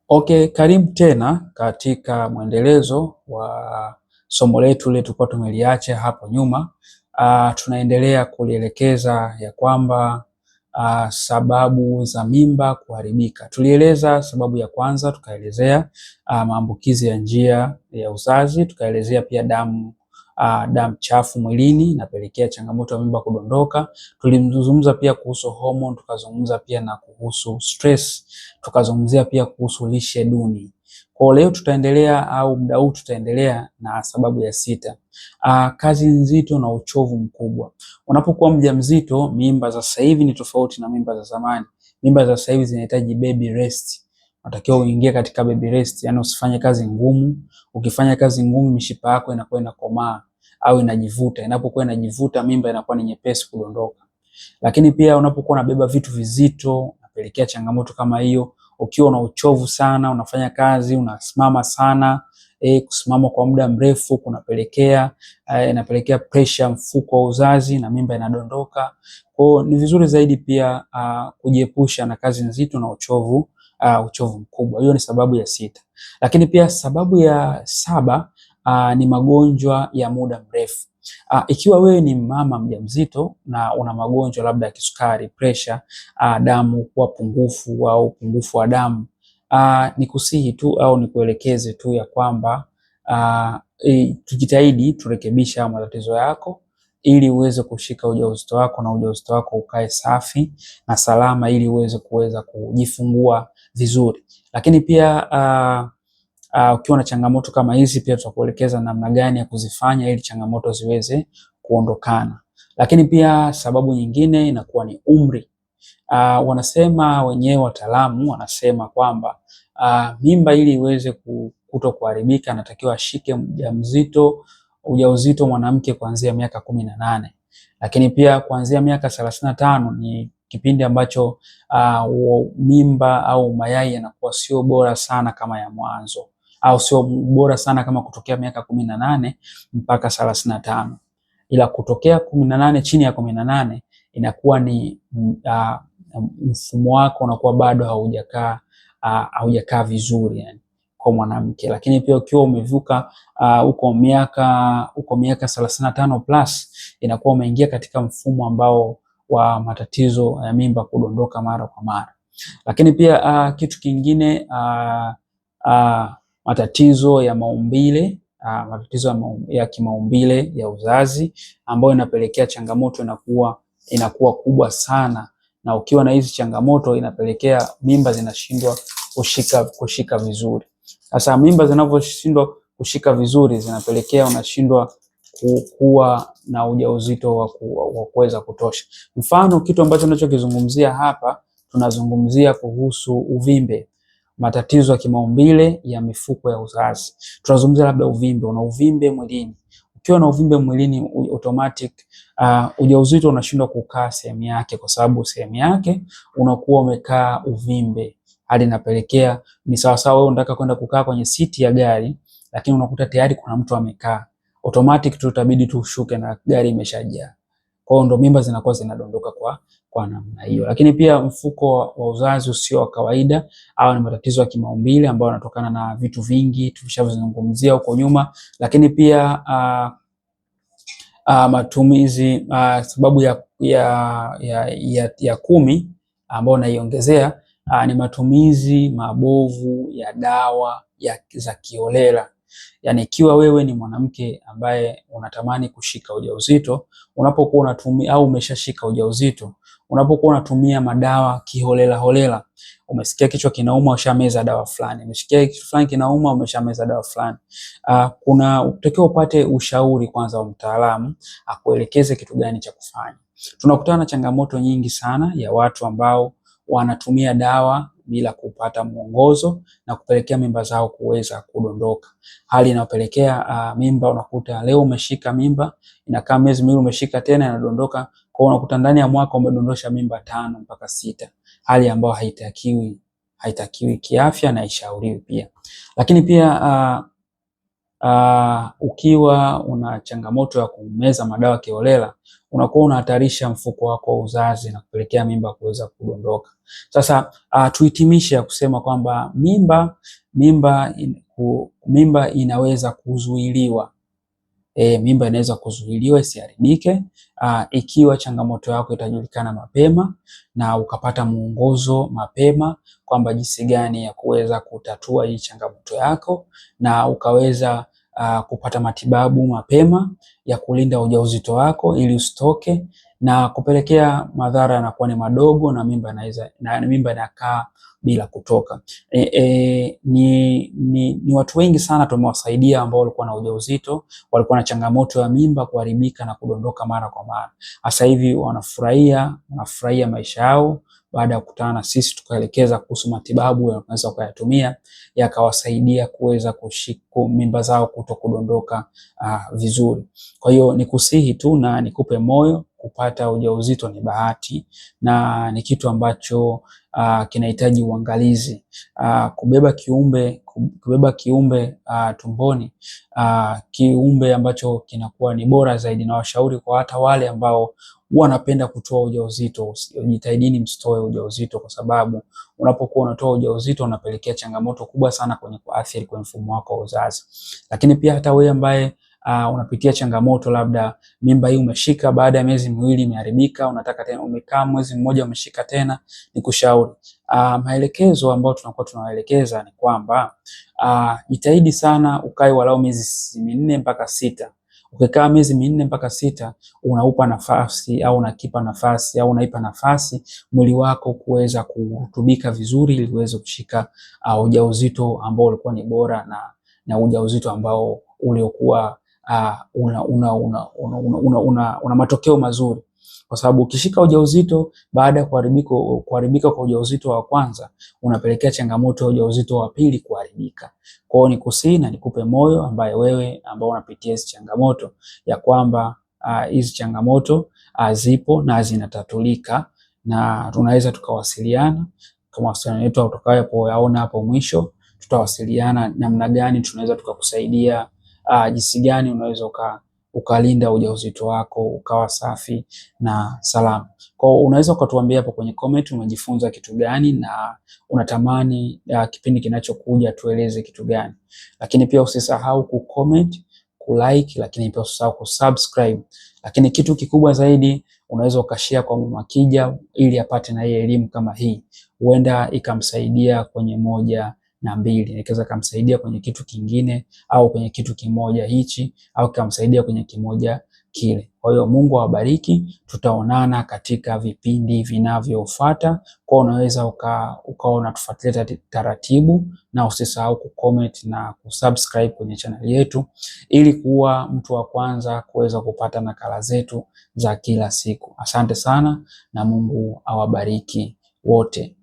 Okay, karibu tena katika mwendelezo wa somo letu ile tulikuwa tumeliacha hapo nyuma. Tunaendelea kulielekeza ya kwamba sababu za mimba kuharibika. Tulieleza sababu ya kwanza, tukaelezea maambukizi ya njia ya uzazi, tukaelezea pia damu chafu mwilini inapelekea changamoto ya mimba kudondoka. Tulimzungumza pia kuhusu hormone, tukazungumza pia na kuhusu stress, tukazungumzia pia kuhusu lishe duni. Kwa leo tutaendelea au muda huu tutaendelea na sababu ya sita. Kazi nzito na uchovu mkubwa. Unapokuwa mjamzito, mimba za sasa hivi ni tofauti na mimba za zamani. Mimba za sasa hivi zinahitaji baby rest. Unatakiwa uingie katika baby rest, yani usifanye kazi ngumu. Ukifanya kazi ngumu mishipa yako inakuwa inakomaa au inajivuta. Inapokuwa inajivuta mimba inakuwa ni nyepesi kudondoka. Lakini pia unapokuwa unabeba vitu vizito, unapelekea changamoto kama hiyo. Ukiwa na uchovu sana, unafanya kazi, unasimama sana, kusimama kwa muda mrefu kunapelekea inapelekea pressure mfuko wa uzazi na mimba inadondoka. Kwa ni vizuri zaidi pia kujiepusha na kazi nzito na uchovu mkubwa. Hiyo ni sababu ya sita. Lakini pia sababu ya saba ni magonjwa ya muda mrefu. Ikiwa wewe ni mama mjamzito na una magonjwa labda ya kisukari, pressure, damu kuwa pungufu au upungufu wa damu, nikusihi tu au nikuelekeze tu ya kwamba tujitahidi turekebisha matatizo yako ili uweze kushika ujauzito wako na ujauzito wako ukae safi na salama ili uweze kuweza kujifungua vizuri. Lakini pia ukiwa na changamoto kama hizi pia tutakuelekeza namna gani ya kuzifanya ili changamoto ziweze kuondokana. Lakini pia sababu nyingine inakuwa ni umri. Wanasema wenyewe wataalamu wanasema kwamba mimba ili iweze kutokuharibika anatakiwa ashike ujauzito mwanamke kuanzia miaka 18. Lakini pia kuanzia miaka 35 ni kipindi ambacho mimba au mayai yanakuwa sio bora sana kama ya mwanzo, au sio bora sana kama kutokea miaka 18 mpaka 35. Ila kutokea 18 chini ya 18 inakuwa ni mfumo wako unakuwa bado haujakaa vizuri yani kwa mwanamke. Lakini pia ukiwa umevuka uko miaka 35 plus inakuwa umeingia katika mfumo ambao wa matatizo ya mimba kudondoka mara kwa mara. Lakini pia kitu kingine matatizo ya maumbile, ya kimaumbile ya uzazi ambayo inapelekea changamoto inakuwa kubwa sana, na ukiwa na hizi changamoto inapelekea mimba zinashindwa kushika vizuri. Sasa mimba zinavyoshindwa kushika vizuri zinapelekea unashindwa kuwa na ujauzito wa kuweza kutosha. Mfano kitu ambacho tunachokizungumzia hapa, tunazungumzia kuhusu uvimbe, matatizo ya kimaumbile ya mifuko ya uzazi. Tunazungumzia labda una uvimbe mwilini. Ukiwa na uvimbe mwilini automatic ujauzito unashindwa kukaa sehemu yake, kwa sababu sehemu yake unakuwa umekaa uvimbe. Hadi inapelekea ni sawa sawa wewe unataka kwenda kukaa kwenye siti ya gari, lakini unakuta tayari kuna mtu amekaa. Automatic tutabidi tushuke na gari imeshajaa. Kwa hiyo ndo mimba zinakuwa zinadondoka kwa namna hiyo. Lakini pia mfuko wa uzazi usio wa kawaida au ni matatizo ya kimaumbile ambayo yanatokana na vitu vingi tulishavizungumzia huko nyuma. Lakini pia matumizi, sababu ya 10 ambayo naiongezea ni matumizi mabovu ya dawa za kiholela. Yani ikiwa wewe ni mwanamke ambaye unatamani kushika ujauzito, unapokuwa unatumia au umeshashika ujauzito, unapokuwa unatumia madawa kiholela, umesikia kichwa kinauma ushameza dawa fulani, umesikia kichwa fulani kinauma umeshameza dawa fulani, unatakiwa upate ushauri kwanza wa mtaalamu akuelekeze kitu gani cha kufanya. Tunakutana na changamoto nyingi sana ya watu ambao wanatumia dawa bila kupata mwongozo na kupelekea mimba zao kuweza kudondoka. Hali inayopelekea mimba, unakuta leo umeshika mimba, inakaa miezi miwili umeshika tena inadondoka. Kwa hiyo unakuta ndani ya mwaka umedondosha mimba 5 mpaka 6, hali ambayo haitakiwi kiafya na haishauriwi pia. Lakini pia ukiwa una changamoto ya kumeza madawa kiholela, unakuwa unahatarisha mfuko wako wa uzazi na kupelekea mimba kuweza kudondoka. Sasa tuhitimishe ya kusema kwamba mimba inaweza kuzuiliwa. Mimba inaweza kuzuiliwa isiharibike ikiwa changamoto yako itajulikana mapema na ukapata mwongozo mapema kwamba jinsi gani ya kuweza kutatua hii changamoto yako, na ukaweza kupata matibabu mapema ya kulinda ujauzito wako ili usitoke na kupelekea madhara yanakuwa ni madogo na mimba inakaa bila kutoka. Ni watu wengi sana tumewasaidia ambao walikuwa na ujauzito, walikuwa na changamoto ya mimba kuharibika na kudondoka mara kwa mara. Sasa hivi wanafurahia maisha yao baada ya kukutana na sisi, tukaelekeza kuhusu matibabu yanaweza kuyatumia yakawasaidia kuweza kushika mimba zao kudondoka vizuri. Kwa hiyo nikusihi tu na nikupe moyo, kupata ujauzito ni bahati na ni kitu ambacho kinahitaji uangalizi. Kubeba kiumbe tumboni, kiumbe ambacho kinakuwa ni bora zaidi, na washauri kwa hata wale ambao wanapenda kutoa ujauzito, jitahidini msitoe ujauzito, kwa sababu unapokuwa unatoa ujauzito unapelekea changamoto kubwa sana kwenye kuathiri kwenye mfumo wako wa uzazi. Lakini pia hata wewe ambaye unapitia changamoto, labda mimba hii umeshika baada ya miezi miwili imeharibika, unataka tena, umekaa mwezi mmoja umeshika tena, nikushauri maelekezo ambayo tunakuwa tunawaelekeza ni kwamba jitahidi sana ukae walau miezi 4 mpaka 6. Ukikaa miezi 4 mpaka 6, unaupa nafasi au unakipa nafasi au unaipa nafasi mwili wako kuweza kurutubika vizuri ili uweze kushika ujauzito ambao ulikuwa ni bora na ujauzito ambao uliokuwa una matokeo mazuri. Kwa sababu ukishika ujauzito baada ya kuharibika kwa ujauzito wa kwanza, unapelekea changamoto ya ujauzito wa pili kuharibika. Kwa hiyo nikusihi na nikupe moyo ambaye wewe ambao unapitia hizi changamoto, ya kwamba hizi changamoto zipo na zinatatulika, na tunaweza tukawasiliana kwa mawasiliano yetu utakayoyaona hapo mwisho. Tutawasiliana namna gani tunaweza tukakusaidia, jinsi gani unaweza ukalinda ujauzito wako ukawa safi na salama. Kwa hiyo unaweza ukatuambia hapo kwenye comment umejifunza kitu gani na unatamani kipindi kinachokuja tueleze kitu gani. Lakini pia usisahau kucomment, kulike, lakini pia usisahau kusubscribe. Lakini kitu kikubwa zaidi, unaweza ukashare kwa Mama Khija ili apate na yeye elimu kama hii. Huenda ikamsaidia kwenye 1 na 2, ikaweza kumsaidia kwenye kitu kingine au kwenye kitu kimoja hichi au kumsaidia kwenye kimoja kile. Kwa hiyo Mungu awabariki, tutaonana katika vipindi vinavyofuata. Kwa unaweza ukaona tufuatilia taratibu, na usisahau kucomment na kusubscribe kwenye channel yetu ili kuwa mtu wa kwanza kuweza kupata nakala zetu za kila siku. Asante sana na Mungu awabariki wote.